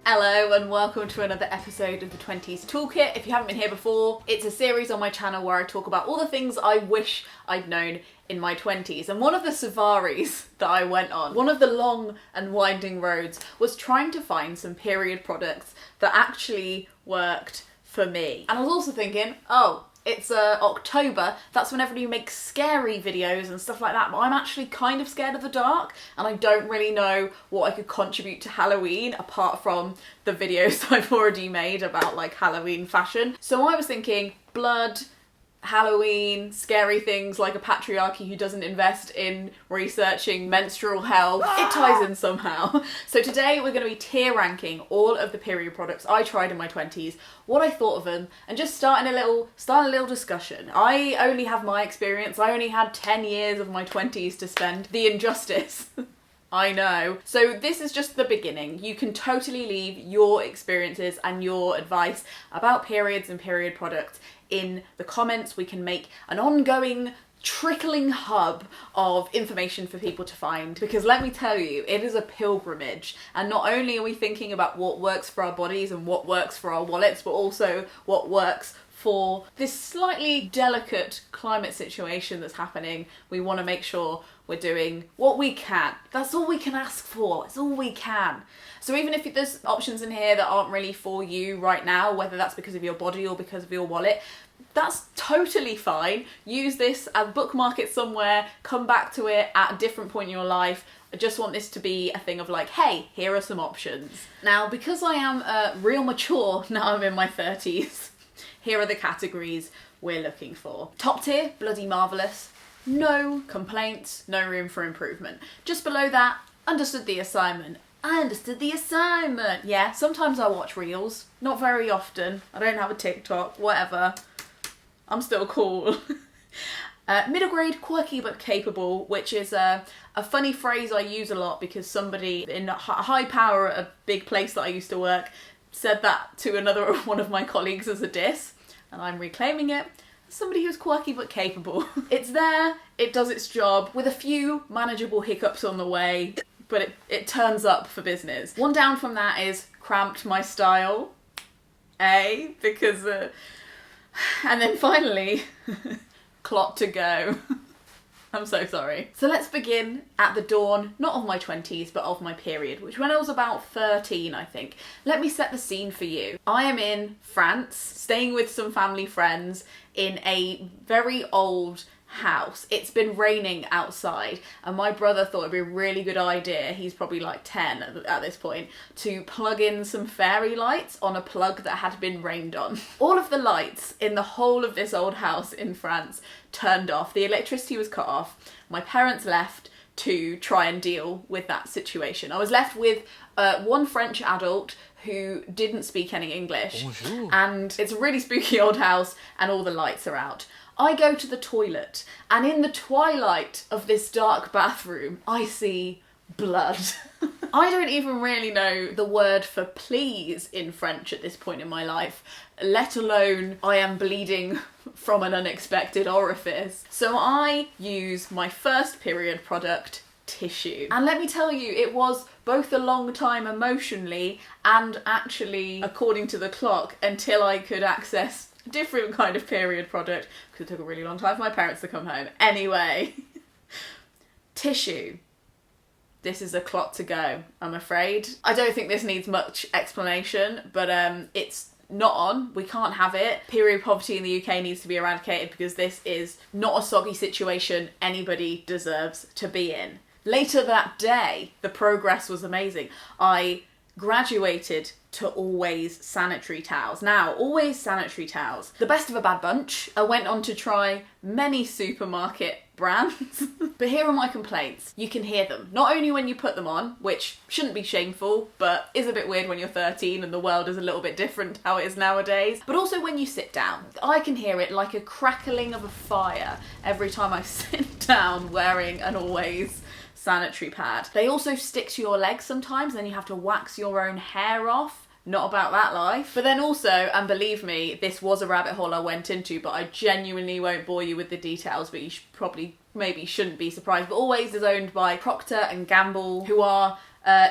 Hello and welcome to another episode of the 20s Toolkit. If you haven't been here before, it's a series on my channel where I talk about all the things I wish I'd known in my 20s. And one of the safaris that I went on, one of the long and winding roads, was trying to find some period products that actually worked for me. And I was also thinking, it's October, that's when everybody makes scary videos and stuff like that, but I'm actually kind of scared of the dark and I don't really know what I could contribute to Halloween apart from the videos I've already made about like Halloween fashion. So I was thinking blood, Halloween, scary things like a patriarchy who doesn't invest in researching menstrual health. It ties in somehow. So today we're going to be tier ranking all of the period products I tried in my 20s, what I thought of them, and just start a little discussion. I only have my experience. I only had 10 years of my 20s to spend. The injustice. I know. So this is just the beginning. You can totally leave your experiences and your advice about periods and period products in the comments. We can make an ongoing trickling hub of information for people to find, because let me tell you, it is a pilgrimage, and not only are we thinking about what works for our bodies and what works for our wallets, but also what works for this slightly delicate climate situation that's happening. We want to make sure we're doing what we can. That's all we can ask for. It's all we can. So even if there's options in here that aren't really for you right now, whether that's because of your body or because of your wallet, that's totally fine. Use this and bookmark it somewhere, come back to it at a different point in your life. I just want this to be a thing of like, hey, here are some options. Now, because I am real mature, now I'm in my 30s, here are the categories we're looking for. Top tier, bloody marvellous. No complaints, no room for improvement. Just below that, understood the assignment. I understood the assignment. Yeah, sometimes I watch reels. Not very often. I don't have a TikTok, whatever. I'm still cool. Middle grade, quirky but capable, which is a funny phrase I use a lot because somebody in high power at a big place that I used to work said that to another one of my colleagues as a diss, and I'm reclaiming it. Somebody who's quirky but capable. It's there, it does its job, with a few manageable hiccups on the way, but it turns up for business. One down from that is cramped my style. Because... and then finally, clot to go. I'm so sorry. So let's begin at the dawn, not of my 20s, but of my period, which when I was about 13, I think. Let me set the scene for you. I am in France, staying with some family friends in a very old house. It's been raining outside and my brother thought it'd be a really good idea, he's probably like 10 at this point, to plug in some fairy lights on a plug that had been rained on. All of the lights in the whole of this old house in France turned off. The electricity was cut off. My parents left to try and deal with that situation. I was left with one French adult who didn't speak any English. Bonjour. And it's a really spooky old house and all the lights are out. I go to the toilet, and in the twilight of this dark bathroom, I see blood. I don't even really know the word for please in French at this point in my life, let alone I am bleeding from an unexpected orifice. So I use my first period product, tissue. And let me tell you, it was both a long time emotionally and actually, according to the clock, until I could access a different kind of period product, because it took a really long time for my parents to come home. Anyway, tissue. This is a clot to go, I'm afraid. I don't think this needs much explanation, but it's not on. We can't have it. Period poverty in the UK needs to be eradicated because this is not a soggy situation anybody deserves to be in. Later that day, the progress was amazing. I graduated to Always sanitary towels. Now, Always sanitary towels, the best of a bad bunch. I went on to try many supermarket brands, but here are my complaints. You can hear them, not only when you put them on, which shouldn't be shameful, but is a bit weird when you're 13 and the world is a little bit different how it is nowadays, but also when you sit down. I can hear it like a crackling of a fire every time I sit down wearing an Always sanitary pad. They also stick to your legs sometimes, then you have to wax your own hair off. Not about that life. But then also, and believe me, this was a rabbit hole I went into, but I genuinely won't bore you with the details, but you should probably, maybe shouldn't be surprised. But Always is owned by Proctor and Gamble, who are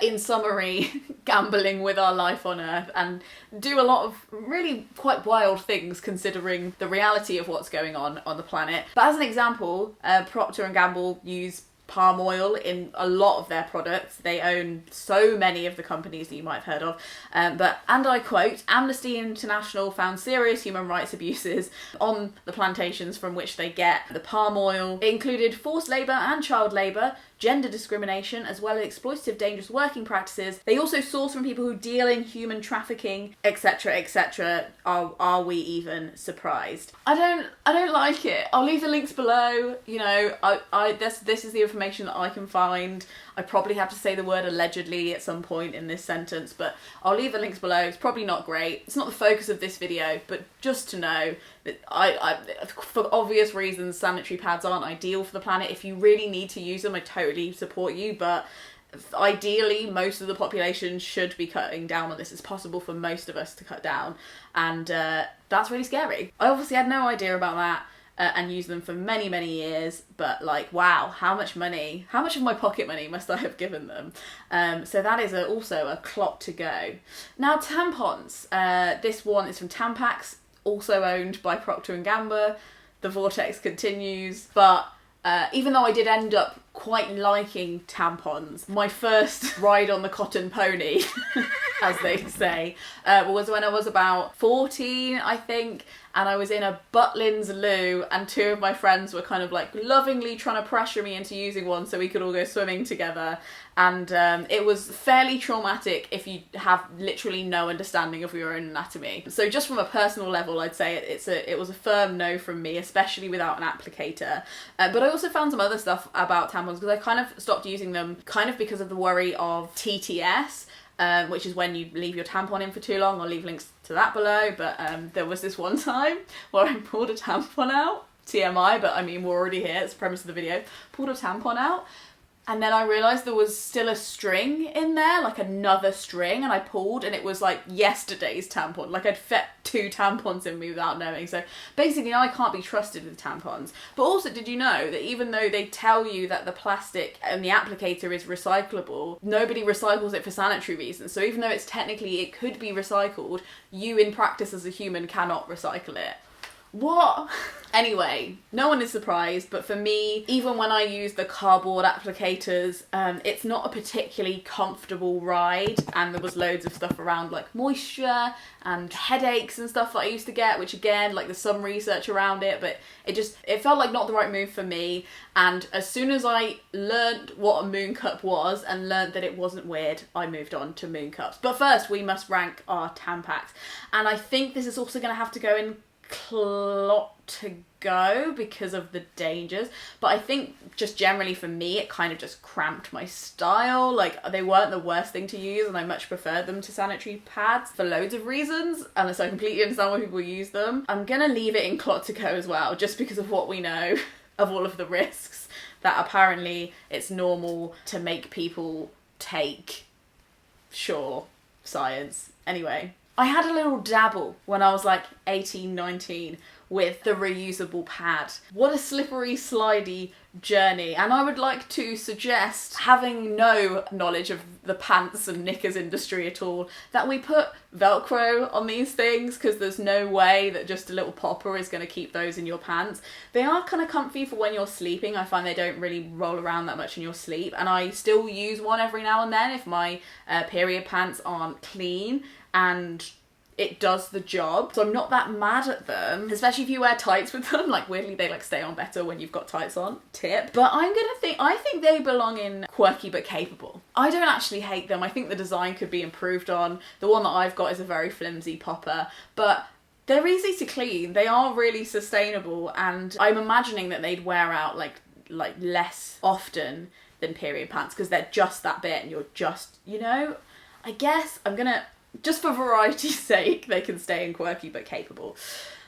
in summary, gambling with our life on Earth and do a lot of really quite wild things considering the reality of what's going on the planet. But as an example, Procter Gamble use palm oil in a lot of their products. They own so many of the companies that you might have heard of. And I quote, Amnesty International found serious human rights abuses on the plantations from which they get the palm oil. It included forced labour and child labour, gender discrimination, as well as exploitative, dangerous working practices. They also source from people who deal in human trafficking, etc., etc. Are we even surprised? I don't like it. I'll leave the links below. You know, this is the information that I can find. I probably have to say the word allegedly at some point in this sentence, but I'll leave the links below. It's probably not great. It's not the focus of this video, but just to know that for obvious reasons, sanitary pads aren't ideal for the planet. If you really need to use them, I totally support you, but ideally most of the population should be cutting down on this. It's possible for most of us to cut down, and that's really scary. I obviously had no idea about that. And used them for many, many years, but like, wow, how much of my pocket money must I have given them? So that is also a clot to go. Now, tampons. This one is from Tampax, also owned by Procter Gamble. The vortex continues, but even though I did end up quite liking tampons, my first ride on the cotton pony, as they say, was when I was about 14, I think, and I was in a Butlins loo, and two of my friends were kind of like lovingly trying to pressure me into using one so we could all go swimming together, and it was fairly traumatic if you have literally no understanding of your own anatomy. So just from a personal level, I'd say it was a firm no from me, especially without an applicator. But I also found some other stuff about tampons, because I kind of stopped using them kind of because of the worry of TTS, which is when you leave your tampon in for too long. I'll leave links to that below, but there was this one time where I pulled a tampon out, TMI, but I mean, we're already here, it's the premise of the video, pulled a tampon out, and then I realised there was still a string in there, like another string, and I pulled, and it was like yesterday's tampon. Like I'd fit 2 tampons in me without knowing. So basically I can't be trusted with tampons. But also, did you know that even though they tell you that the plastic and the applicator is recyclable, nobody recycles it for sanitary reasons. So even though it's technically, it could be recycled, you in practice as a human cannot recycle it. What? Anyway, no one is surprised, but for me, even when I use the cardboard applicators, it's not a particularly comfortable ride, and there was loads of stuff around like moisture and headaches and stuff that I used to get, which again, like there's some research around it, but it felt like not the right move for me. And as soon as I learned what a moon cup was and learned that it wasn't weird, I moved on to moon cups. But first, we must rank our Tampax, and I think this is also going to have to go in clot to go because of the dangers, but I think just generally for me it kind of just cramped my style. Like they weren't the worst thing to use, and I much preferred them to sanitary pads for loads of reasons, and so I completely understand why people use them. I'm gonna leave it in clot to go as well, just because of what we know of all of the risks that apparently it's normal to make people take. Sure, science. Anyway, I had a little dabble when I was like 18, 19 with the reusable pad. What a slippery, slidey journey. And I would like to suggest, having no knowledge of the pants and knickers industry at all, that we put Velcro on these things, because there's no way that just a little popper is going to keep those in your pants. They are kind of comfy for when you're sleeping. I find they don't really roll around that much in your sleep, and I still use one every now and then if my period pants aren't clean, and it does the job. So I'm not that mad at them, especially if you wear tights with them. Like weirdly, they like stay on better when you've got tights on. Tip. But I think they belong in quirky but capable. I don't actually hate them. I think the design could be improved on. The one that I've got is a very flimsy popper, but they're easy to clean. They are really sustainable, and I'm imagining that they'd wear out like less often than period pants, because they're just that bit and you're just, you know, I guess I'm gonna, just for variety's sake, they can stay in quirky but capable.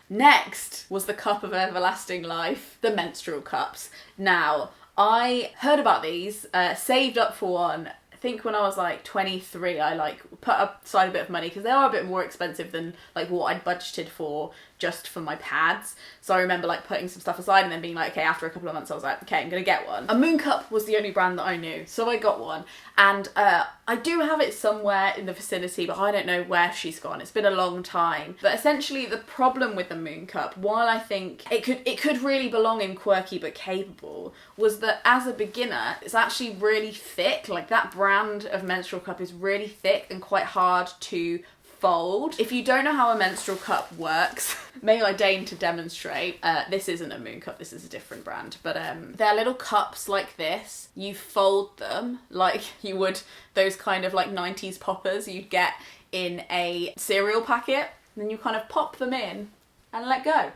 Next was the cup of everlasting life, the menstrual cups. Now, I heard about these, saved up for one. I think when I was like 23, I like put aside a bit of money, because they are a bit more expensive than like what I'd budgeted for just for my pads. So I remember like putting some stuff aside and then being like, okay, after a couple of months I was like, okay, I'm gonna get one. A moon cup was the only brand that I knew, so I got one. And I do have it somewhere in the vicinity, but I don't know where she's gone. It's been a long time. But essentially the problem with the moon cup, while I think it could really belong in quirky but capable, was that as a beginner, it's actually really thick. Like that brand of menstrual cup is really thick and quite hard to fold. If you don't know how a menstrual cup works, may I deign to demonstrate. This isn't a moon cup, this is a different brand, but they're little cups like this. You fold them like you would those kind of like 90s poppers you'd get in a cereal packet, then you kind of pop them in and let go.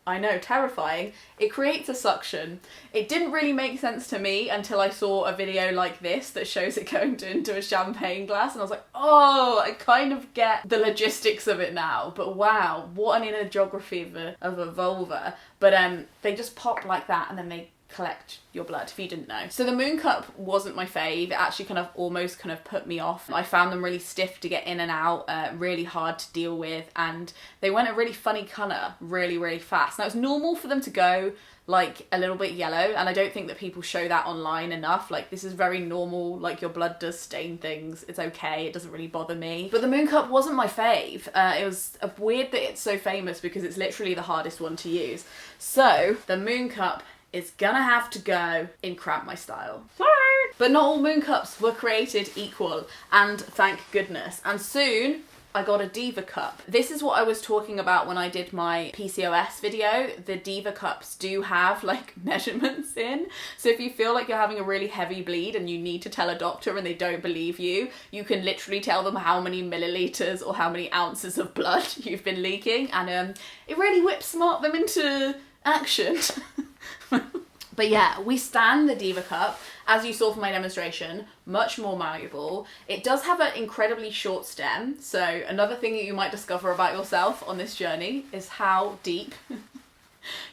I know, terrifying. It creates a suction. It didn't really make sense to me until I saw a video like this that shows it going into a champagne glass, and I was like, oh, I kind of get the logistics of it now. But wow, what an inner geography of a vulva. But they just pop like that and then they collect your blood, if you didn't know. So the moon cup wasn't my fave. It actually almost put me off. I found them really stiff to get in and out, really hard to deal with, and they went a really funny colour really, really fast. Now it's normal for them to go like a little bit yellow, and I don't think that people show that online enough. Like this is very normal, like your blood does stain things, it's okay, it doesn't really bother me. But the moon cup wasn't my fave. It was weird that it's so famous because it's literally the hardest one to use. So the moon cup is gonna have to go in Cramp My Style. Sorry! But not all moon cups were created equal, and thank goodness. And soon, I got a Diva cup. This is what I was talking about when I did my PCOS video. The Diva cups do have like measurements in. So if you feel like you're having a really heavy bleed and you need to tell a doctor and they don't believe you, you can literally tell them how many milliliters or how many ounces of blood you've been leaking, and it really whip smart them into action. But yeah, we stan the Diva cup, as you saw from my demonstration, much more malleable. It does have an incredibly short stem, so another thing that you might discover about yourself on this journey is how deep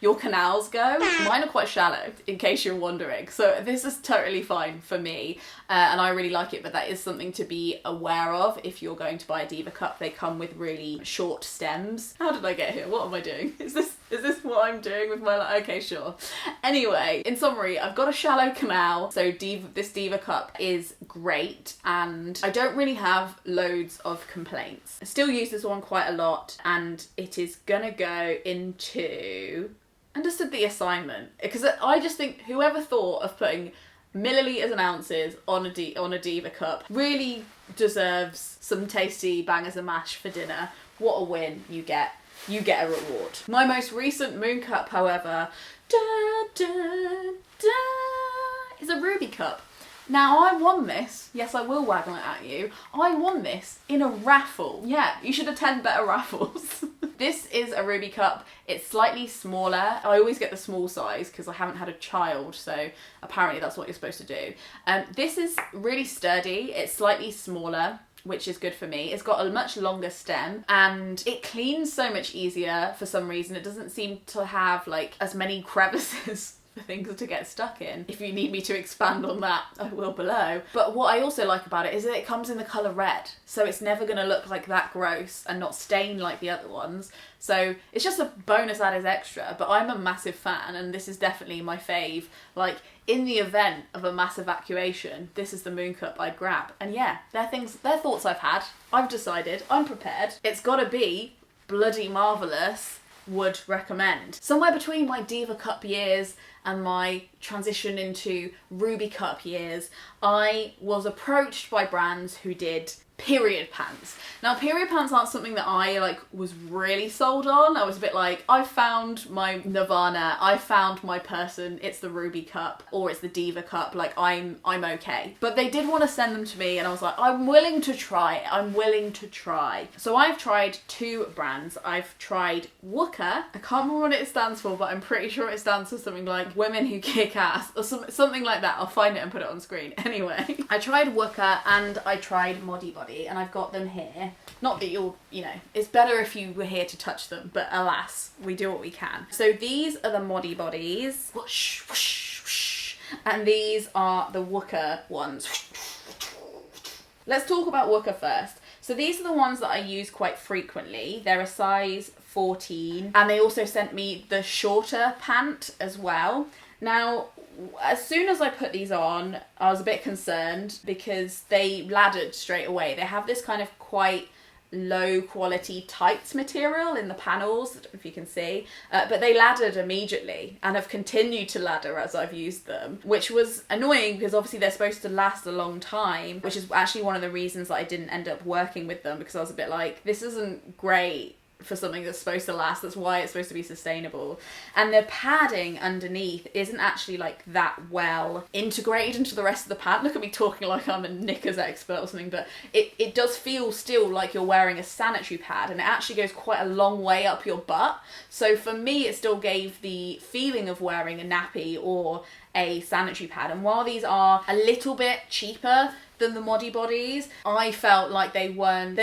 your canals go. Mine are quite shallow, in case you're wondering, so this is totally fine for me, and I really like it, but that is something to be aware of if you're going to buy a Diva cup. They come with really short stems. How did I get here? What am I doing? Is this what I'm doing with my life? Okay, sure. Anyway, in summary, I've got a shallow canal, so this Diva cup is great, and I don't really have loads of complaints. I still use this one quite a lot, and it is gonna go into... I understood the assignment, because I just think whoever thought of putting milliliters and ounces on a Diva cup really deserves some tasty bangers and mash for dinner. What a win. You get a reward. My most recent moon cup, however, is a ruby cup. Now, I won this. Yes, I will waggle it at you. I won this in a raffle. Yeah, you should attend better raffles. This is a ruby cup. It's slightly smaller. I always get the small size because I haven't had a child, so apparently that's what you're supposed to do. This is really sturdy. It's slightly smaller, which is good for me. It's got a much longer stem and it cleans so much easier for some reason. It doesn't seem to have like as many crevices for things to get stuck in. If you need me to expand on that, I will below. But what I also like about it is that it comes in the colour red, so it's never going to look like that gross and not stain like the other ones. So it's just a bonus added extra, but I'm a massive fan, and this is definitely my fave. Like, in the event of a mass evacuation, this is the moon cup I'd grab. And yeah, they're thoughts I've had. I've decided, I'm prepared. It's gotta be bloody marvellous. Would recommend. Somewhere between my Diva cup years and my transition into ruby cup years, I was approached by brands who did period pants. Now, period pants aren't something that I was really sold on. I was a bit like, I found my nirvana, I found my person, it's the ruby cup or it's the Diva cup, like I'm okay. But they did want to send them to me and I was like, I'm willing to try it, I'm willing to try. So I've tried two brands. I've tried WUKA, I can't remember what it stands for, but I'm pretty sure it stands for something like women who kick ass or something like that. I'll find it and put it on screen. Anyway, I tried WUKA and I tried Modibody, and I've got them here. Not that you'll, it's better if you were here to touch them, but alas, we do what we can. So these are the Modibodies. Whoosh, whoosh, whoosh. And these are the WUKA ones. Let's talk about WUKA first. So these are the ones that I use quite frequently. They're a size 14, and they also sent me the shorter pant as well. Now, as soon as I put these on, I was a bit concerned because they laddered straight away. They have this kind of quite low quality tights material in the panels, if you can see, but they laddered immediately and have continued to ladder as I've used them, which was annoying because obviously they're supposed to last a long time, which is actually one of the reasons that I didn't end up working with them, because I was a bit like, this isn't great for something that's supposed to last. That's why it's supposed to be sustainable. And the padding underneath isn't actually like that well integrated into the rest of the pant. Look at me talking like I'm a knickers expert or something, but it does feel still like you're wearing a sanitary pad, and it actually goes quite a long way up your butt. So for me, it still gave the feeling of wearing a nappy or a sanitary pad. And while these are a little bit cheaper than the Modi bodies, I felt like they're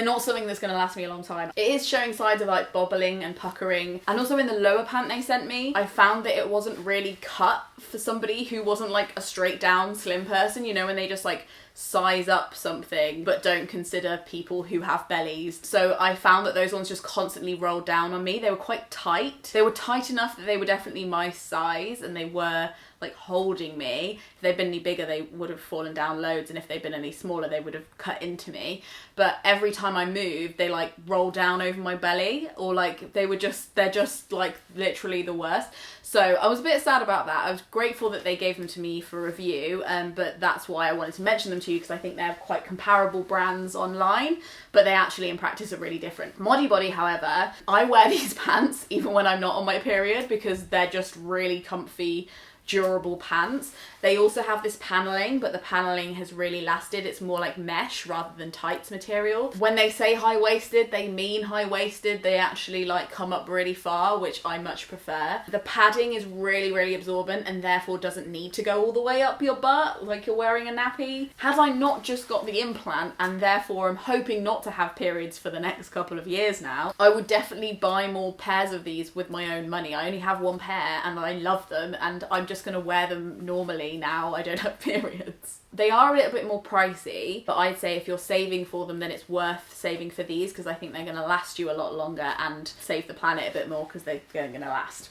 not something that's going to last me a long time. It is showing signs of like bobbling and puckering, and also in the lower pant they sent me, I found that it wasn't really cut for somebody who wasn't like a straight down slim person, you know, when they just like size up something but don't consider people who have bellies. So I found that those ones just constantly rolled down on me. They were quite tight. They were tight enough that they were definitely my size, and they were like holding me. If they'd been any bigger, they would have fallen down loads, and if they'd been any smaller, they would have cut into me. But every time I moved, they like rolled down over my belly, or like they're just like literally the worst. So I was a bit sad about that. I was grateful that they gave them to me for review, but that's why I wanted to mention them to you, because I think they're quite comparable brands online, but they actually in practice are really different. Modi Body, however, I wear these pants even when I'm not on my period because they're just really comfy, durable pants. They also have this paneling, but the paneling has really lasted. It's more like mesh rather than tights material. When they say high-waisted, they mean high-waisted. They actually like come up really far, which I much prefer. The padding is really, really absorbent and therefore doesn't need to go all the way up your butt like you're wearing a nappy. Had I not just got the implant, and therefore I'm hoping not to have periods for the next couple of years now, I would definitely buy more pairs of these with my own money. I only have one pair and I love them, and I'm just going to wear them normally now I don't have periods. They are a little bit more pricey, but I'd say if you're saving for them, then it's worth saving for these, because I think they're going to last you a lot longer and save the planet a bit more because they're going to last.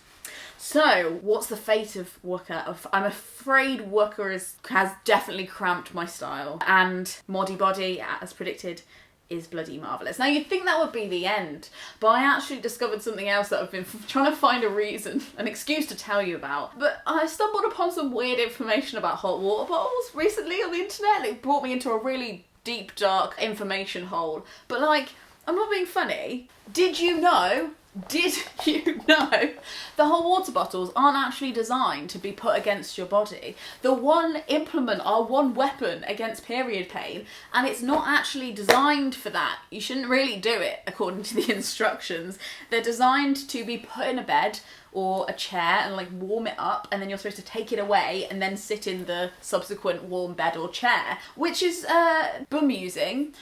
So, what's the fate of WUKA? I'm afraid WUKA has definitely cramped my style, and Modi Body, as predicted, is bloody marvellous. Now you'd think that would be the end, but I actually discovered something else that I've been trying to find an excuse to tell you about. But I stumbled upon some weird information about hot water bottles recently on the internet. It brought me into a really deep, dark information hole. But like, I'm not being funny. Did you know the hot water bottles aren't actually designed to be put against your body? The one implement, our one weapon against period pain, and it's not actually designed for that. You shouldn't really do it according to the instructions. They're designed to be put in a bed or a chair and like warm it up, and then you're supposed to take it away and then sit in the subsequent warm bed or chair, which is bemusing,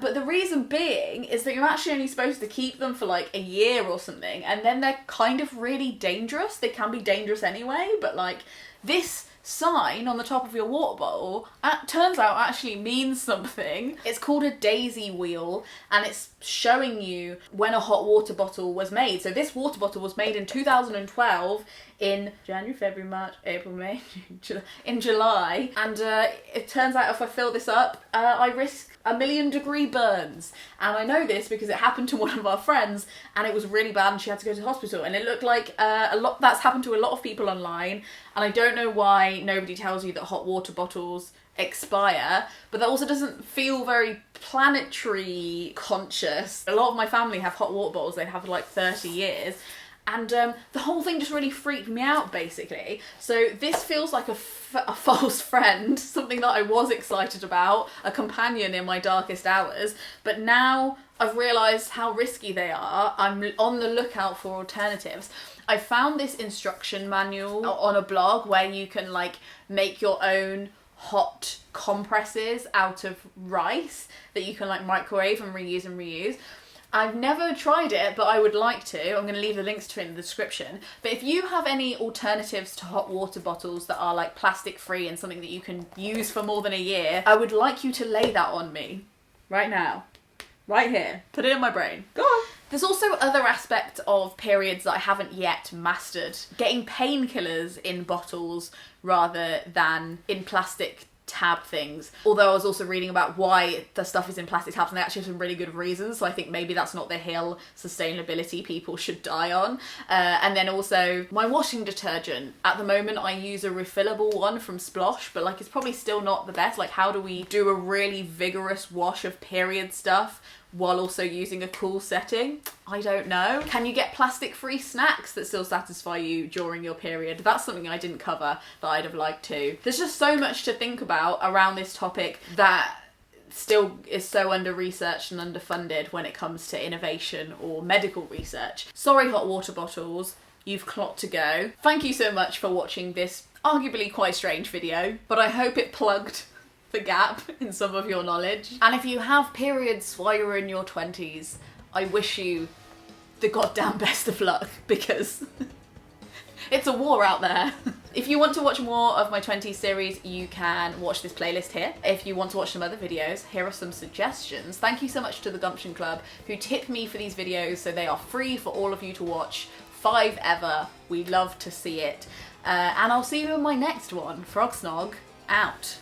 but the reason being is that you're actually only supposed to keep them for like a year or something, and then they're kind of really dangerous. They can be dangerous anyway, but like this sign on the top of your water bottle turns out actually means something. It's called a daisy wheel, and it's showing you when a hot water bottle was made. So this water bottle was made in 2012 in January, February, March, April, May, in July, and it turns out if I fill this up, I risk 1,000,000-degree burns. And I know this because it happened to one of our friends, and it was really bad, and she had to go to the hospital, and it looked like that's happened to a lot of people online, and I don't know why nobody tells you that hot water bottles expire, but that also doesn't feel very planetary conscious. A lot of my family have hot water bottles they have for like 30 years, and the whole thing just really freaked me out, basically. So this feels like a false friend, something that I was excited about, a companion in my darkest hours, but now I've realised how risky they are. I'm on the lookout for alternatives. I found this instruction manual on a blog where you can like make your own hot compresses out of rice that you can like microwave and reuse. I've never tried it, but I would like to. I'm going to leave the links to it in the description. But if you have any alternatives to hot water bottles that are like plastic free and something that you can use for more than a year, I would like you to lay that on me right now. Right here. Put it in my brain. Go on. There's also other aspects of periods that I haven't yet mastered. Getting painkillers in bottles rather than in plastic tab things. Although I was also reading about why the stuff is in plastic tabs, and they actually have some really good reasons, so I think maybe that's not the hill sustainability people should die on. And then also my washing detergent. At the moment I use a refillable one from Splosh, but like it's probably still not the best. Like how do we do a really vigorous wash of period stuff while also using a cool setting? I don't know. Can you get plastic-free snacks that still satisfy you during your period? That's something I didn't cover that I'd have liked to. There's just so much to think about around this topic that still is so under-researched and underfunded when it comes to innovation or medical research. Sorry, hot water bottles, you've clocked to go. Thank you so much for watching this arguably quite strange video, but I hope it plugged the gap in some of your knowledge. And if you have periods while you're in your 20s, I wish you the goddamn best of luck, because it's a war out there. If you want to watch more of my 20s series, you can watch this playlist here. If you want to watch some other videos, here are some suggestions. Thank you so much to the Gumption Club who tip me for these videos, so they are free for all of you to watch. 5 ever. We love to see it. And I'll see you in my next one. Frog Snog, out.